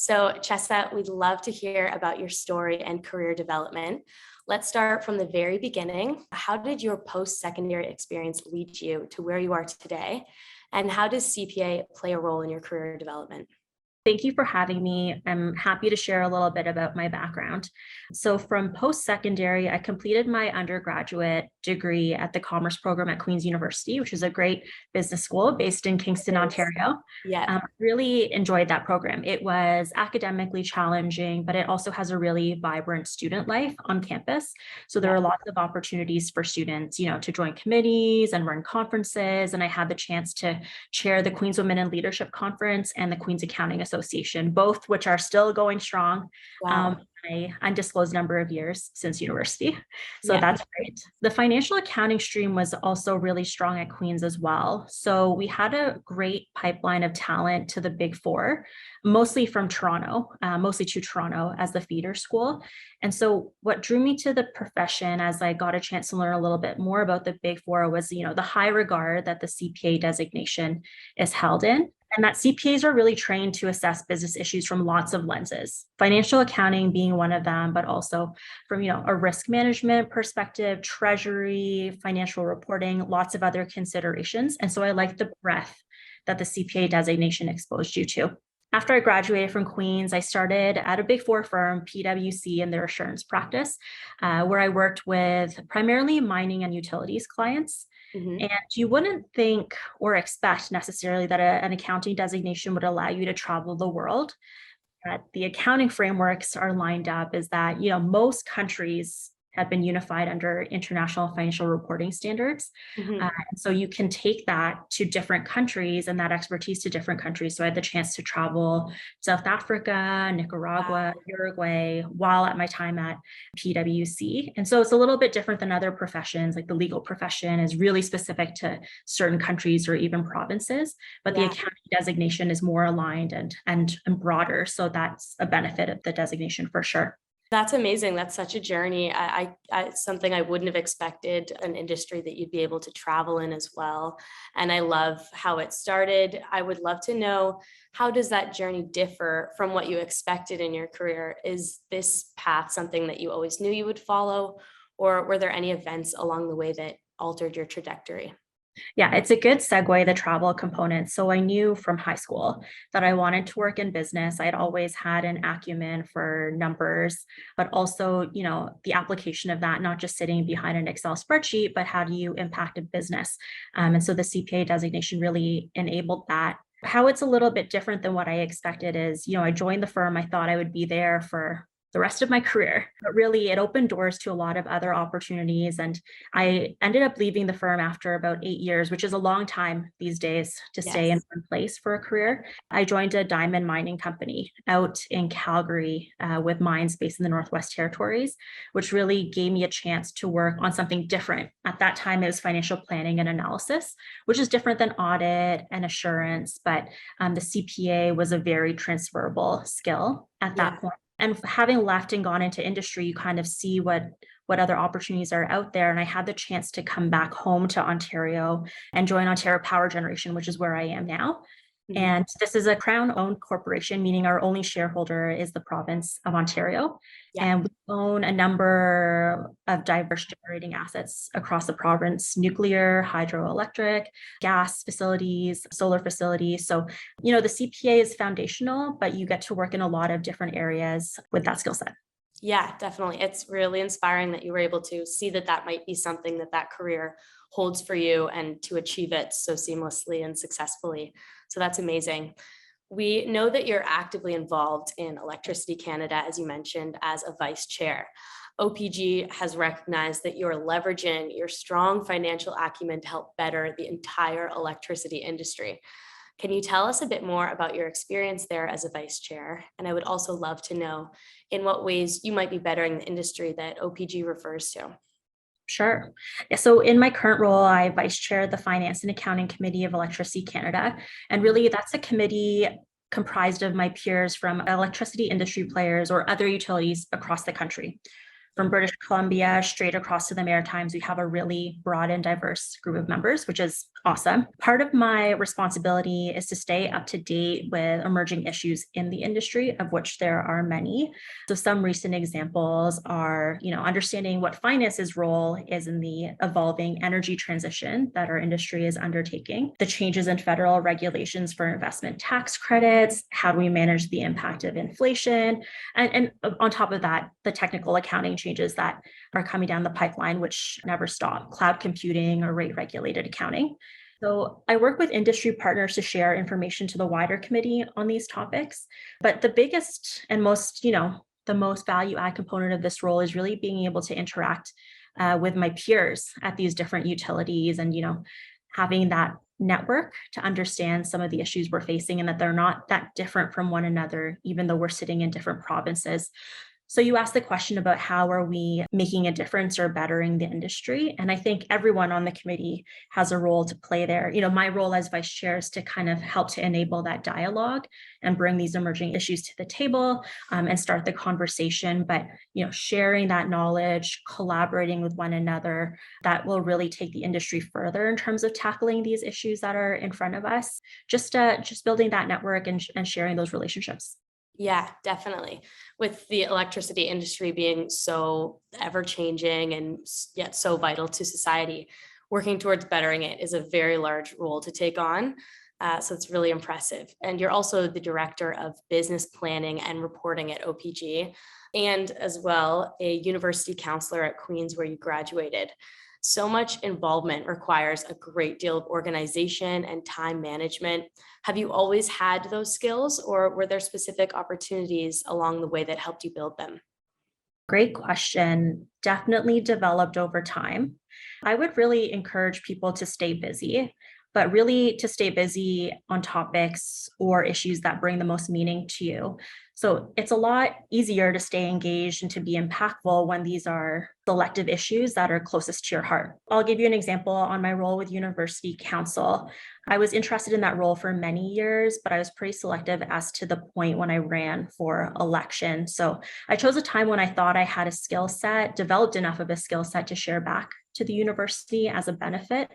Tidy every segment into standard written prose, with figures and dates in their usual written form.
So, Chessa, we'd love to hear about your story and career development. Let's start from the very beginning. How did your post-secondary experience lead you to where you are today? And how does CPA play a role in your career development? Thank you for having me. I'm happy to share a little bit about my background. So, from post secondary, I completed my undergraduate degree at the Commerce program at Queen's University, which is a great business school based in Kingston, Ontario. Yeah, Really enjoyed that program. It was academically challenging, but it also has a really vibrant student life on campus. So, there yeah. are lots of opportunities for students, to join committees and run conferences. And I had the chance to chair the Queen's Women in Leadership Conference and the Queen's Accounting Association, both which are still going strong. Wow. An undisclosed number of years since university. So Yeah. that's great. The financial accounting stream was also really strong at Queen's as well. So we had a great pipeline of talent to the Big Four, mostly from Toronto, mostly to Toronto as the feeder school. And so what drew me to the profession as I got a chance to learn a little bit more about the Big Four was, the high regard that the CPA designation is held in. And that CPAs are really trained to assess business issues from lots of lenses, financial accounting being one of them, but also from, a risk management perspective, treasury, financial reporting, lots of other considerations. And so I like the breadth that the CPA designation exposed you to. After I graduated from Queen's, I started at a Big Four firm, PwC, in their assurance practice, where I worked with primarily mining and utilities clients. Mhm. And you wouldn't think or expect necessarily that an accounting designation would allow you to travel the world. That the accounting frameworks are lined up is that, most countries have been unified under international financial reporting standards. Mhm. And so you can take that to different countries and that expertise to different countries. So I had the chance to travel South Africa, Nicaragua, Wow. Uruguay while at my time at PwC. And so it's a little bit different than other professions, like the legal profession is really specific to certain countries or even provinces, but the Yeah. accounting designation is more aligned and broader. So that's a benefit of the designation for sure. That's amazing. That's such a journey. Something I wouldn't have expected, an industry that you'd be able to travel in as well. And I love how it started. I would love to know, how does that journey differ from what you expected in your career? Is this path something that you always knew you would follow, or were there any events along the way that altered your trajectory? Yeah, it's a good segue, the travel component. So I knew from high school that I wanted to work in business. I had always had an acumen for numbers, but also, the application of that, not just sitting behind an Excel spreadsheet, but how do you impact a business? And so the CPA designation really enabled that. How it's a little bit different than what I expected is, I joined the firm. I thought I would be there for the rest of my career, but really it opened doors to a lot of other opportunities. And I ended up leaving the firm after about 8 years, which is a long time these days to stay in Yes. one place for a career. I joined a diamond mining company out in Calgary with mines based in the Northwest Territories, which really gave me a chance to work on something different. At that time, it was financial planning and analysis, which is different than audit and assurance, but the CPA was a very transferable skill at Yeah. that point. And having left and gone into industry, you kind of see what other opportunities are out there. And I had the chance to come back home to Ontario and join Ontario Power Generation, which is where I am now. Mhm. And this is a Crown-owned corporation, meaning our only shareholder is the province of Ontario. Yeah. And we own a number of diverse generating assets across the province: nuclear, hydroelectric, gas facilities, solar facilities. So, the CPA is foundational, but you get to work in a lot of different areas with that skill set. Yeah, definitely. It's really inspiring that you were able to see that that might be something that that career holds for you and to achieve it so seamlessly and successfully. So that's amazing. We know that you're actively involved in Electricity Canada, as you mentioned, as a vice chair. OPG has recognized that you're leveraging your strong financial acumen to help better the entire electricity industry. Can you tell us a bit more about your experience there as a vice chair? And I would also love to know in what ways you might be bettering the industry that OPG refers to. Sure. Yeah, so in my current role, I vice chair the Finance and Accounting Committee of Electricity Canada. And really, that's a committee comprised of my peers from electricity industry players or other utilities across the country. from British Columbia straight across to the Maritimes, we have a really broad and diverse group of members, which is awesome. Part of my responsibility is to stay up to date with emerging issues in the industry, of which there are many. So some recent examples are, understanding what finance's role is in the evolving energy transition that our industry is undertaking, the changes in federal regulations for investment tax credits, how do we manage the impact of inflation, and on top of that, the technical accounting changes that are coming down the pipeline, which never stop, cloud computing or rate regulated accounting. So I work with industry partners to share information to the wider committee on these topics. But the biggest and most, the most value add component of this role is really being able to interact with my peers at these different utilities and, having that network to understand some of the issues we're facing and that they're not that different from one another, even though we're sitting in different provinces. So you asked the question about how are we making a difference or bettering the industry? And I think everyone on the committee has a role to play there. My role as vice chair is to kind of help to enable that dialogue and bring these emerging issues to the table and start the conversation. But, sharing that knowledge, collaborating with one another, that will really take the industry further in terms of tackling these issues that are in front of us. Just building that network and sharing those relationships. Yeah, definitely. With the electricity industry being so ever changing and yet so vital to society, working towards bettering it is a very large role to take on. So it's really impressive. And you're also the director of business planning and reporting at OPG, and as well a university counselor at Queen's where you graduated. So much involvement requires a great deal of organization and time management. Have you always had those skills, or were there specific opportunities along the way that helped you build them? Great question. Definitely developed over time. I would really encourage people to stay busy, but really to stay busy on topics or issues that bring the most meaning to you. So it's a lot easier to stay engaged and to be impactful when these are selective issues that are closest to your heart. I'll give you an example on my role with University Council. I was interested in that role for many years, but I was pretty selective as to the point when I ran for election. So I chose a time when I thought I had a skill set, developed enough of a skill set to share back to the university as a benefit.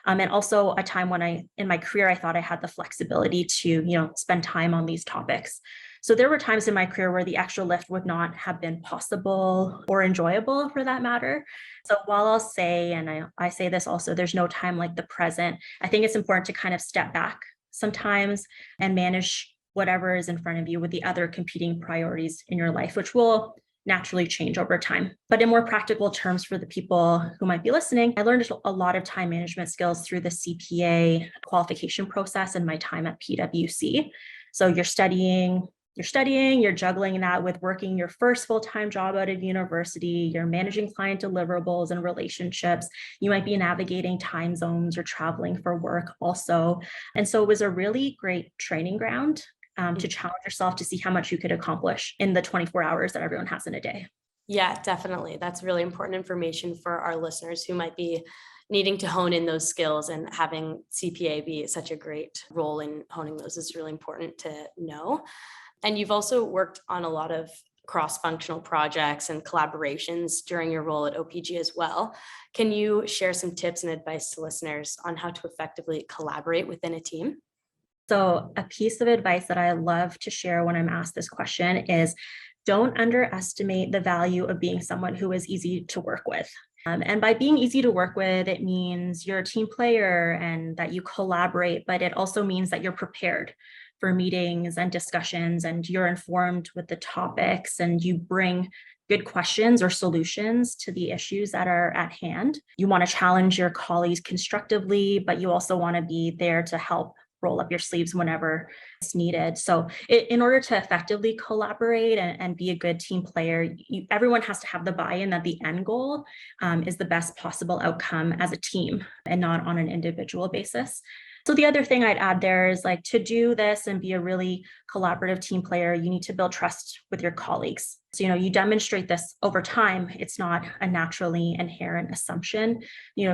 And also a time when in my career, I thought I had the flexibility to, spend time on these topics. So there were times in my career where the extra lift would not have been possible or enjoyable for that matter. So while I'll say, and I say this also, there's no time like the present, I think it's important to kind of step back sometimes and manage whatever is in front of you with the other competing priorities in your life, which will naturally change over time. But in more practical terms for the people who might be listening, I learned a lot of time management skills through the CPA qualification process in my time at PwC. So you're studying, you're juggling that with working your first full-time job out of university, you're managing client deliverables and relationships. You might be navigating time zones or traveling for work also. And so it was a really great training ground to challenge yourself to see how much you could accomplish in the 24 hours that everyone has in a day. Yeah, definitely. That's really important information for our listeners who might be needing to hone in those skills, and having CPA be such a great role in honing those is really important to know. And you've also worked on a lot of cross-functional projects and collaborations during your role at OPG as well. Can you share some tips and advice to listeners on how to effectively collaborate within a team? So a piece of advice that I love to share when I'm asked this question is don't underestimate the value of being someone who is easy to work with. And by being easy to work with, it means you're a team player and that you collaborate, but it also means that you're prepared for meetings and discussions and you're informed with the topics and you bring good questions or solutions to the issues that are at hand. You want to challenge your colleagues constructively, but you also want to be there to help roll up your sleeves whenever it's needed. So in order to effectively collaborate and be a good team player, everyone has to have the buy-in that the end goal is the best possible outcome as a team and not on an individual basis. So the other thing I'd add there is like to do this and be a really collaborative team player, you need to build trust with your colleagues. So, you demonstrate this over time. It's not a naturally inherent assumption.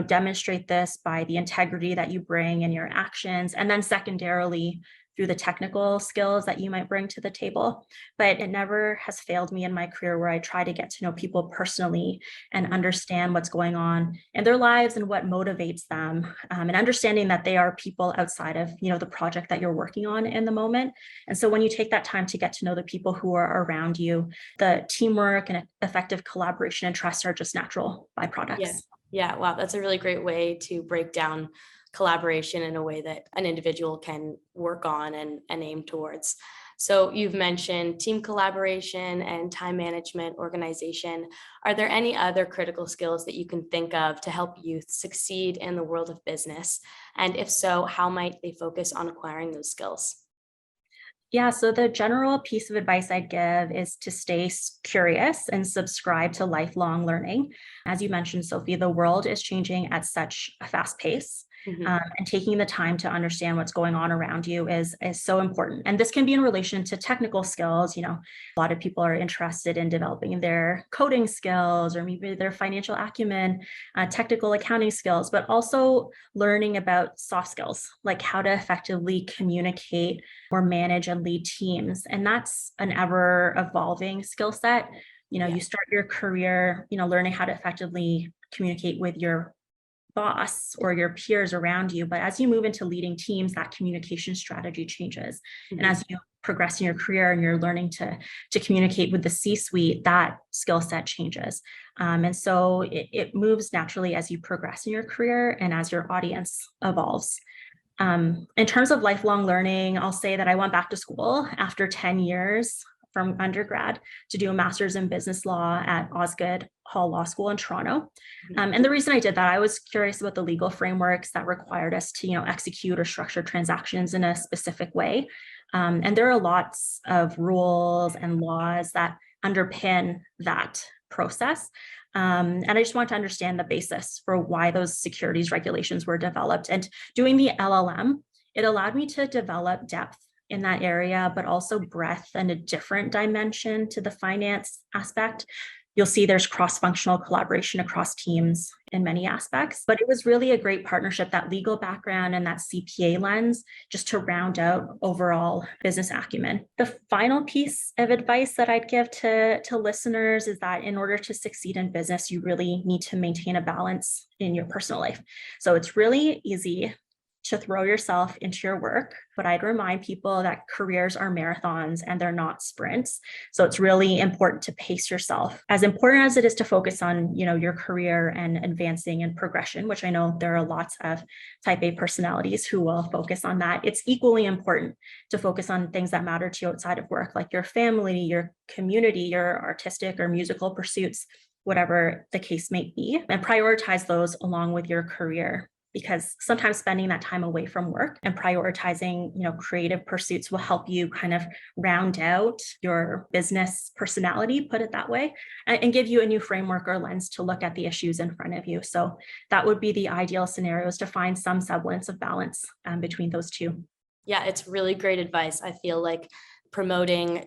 Demonstrate this by the integrity that you bring in your actions. And then secondarily, through the technical skills that you might bring to the table. But it never has failed me in my career where I try to get to know people personally and understand what's going on in their lives and what motivates them, and understanding that they are people outside of, the project that you're working on in the moment. And so when you take that time to get to know the people who are around you, the teamwork and effective collaboration and trust are just natural Yeah. byproducts. Yeah. Wow. That's a really great way to break down collaboration in a way that an individual can work on and aim towards. So you've mentioned team collaboration and time management, organization. Are there any other critical skills that you can think of to help youth succeed in the world of business? And if so, how might they focus on acquiring those skills? Yeah, so the general piece of advice I'd give is to stay curious and subscribe to lifelong learning. As you mentioned, Sophie, the world is changing at such a fast pace. Mhm. And taking the time to understand what's going on around you is so important. And this can be in relation to technical skills. A lot of people are interested in developing their coding skills or maybe their financial acumen, technical accounting skills, but also learning about soft skills, like how to effectively communicate or manage and lead teams. And that's an ever evolving skill set. Yeah. You start your career, learning how to effectively communicate with your boss or your peers around you. But as you move into leading teams, that communication strategy changes. And Mhm. as you progress in your career and you're learning to communicate with the C-suite, that skill set changes. And so it moves naturally as you progress in your career and as your audience evolves. In terms of lifelong learning, I'll say that I went back to school after 10 years from undergrad to do a master's in business law at Osgoode Hall Law School in Toronto. Mhm. And the reason I did that, I was curious about the legal frameworks that required us to, execute or structure transactions in a specific way. And there are lots of rules and laws that underpin that process. And I just want to understand the basis for why those securities regulations were developed. And doing the LLM, it allowed me to develop depth in that area, but also breadth and a different dimension to the finance aspect. You'll see there's cross-functional collaboration across teams in many aspects, but it was really a great partnership, that legal background and that CPA lens, just to round out overall business acumen. The final piece of advice that I'd give to listeners is that in order to succeed in business, you really need to maintain a balance in your personal life. So it's really easy to throw yourself into your work, but I'd remind people that careers are marathons and they're not sprints. So it's really important to pace yourself. As important as it is to focus on, your career and advancing and progression, which I know there are lots of type A personalities who will focus on that. It's equally important to focus on things that matter to you outside of work, like your family, your community, your artistic or musical pursuits, whatever the case may be, and prioritize those along with your career, because sometimes spending that time away from work and prioritizing, creative pursuits will help you kind of round out your business personality, put it that way, and give you a new framework or lens to look at the issues in front of you. So that would be the ideal scenario, is to find some semblance of balance between those two. Yeah, it's really great advice. I feel like putting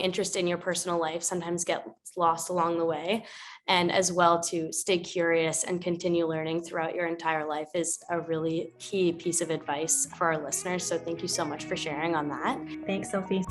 interest in your personal life sometimes gets lost along the way. And as well, to stay curious and continue learning throughout your entire life is a really key piece of advice for our listeners. So thank you so much for sharing on that. Thanks, Sophie.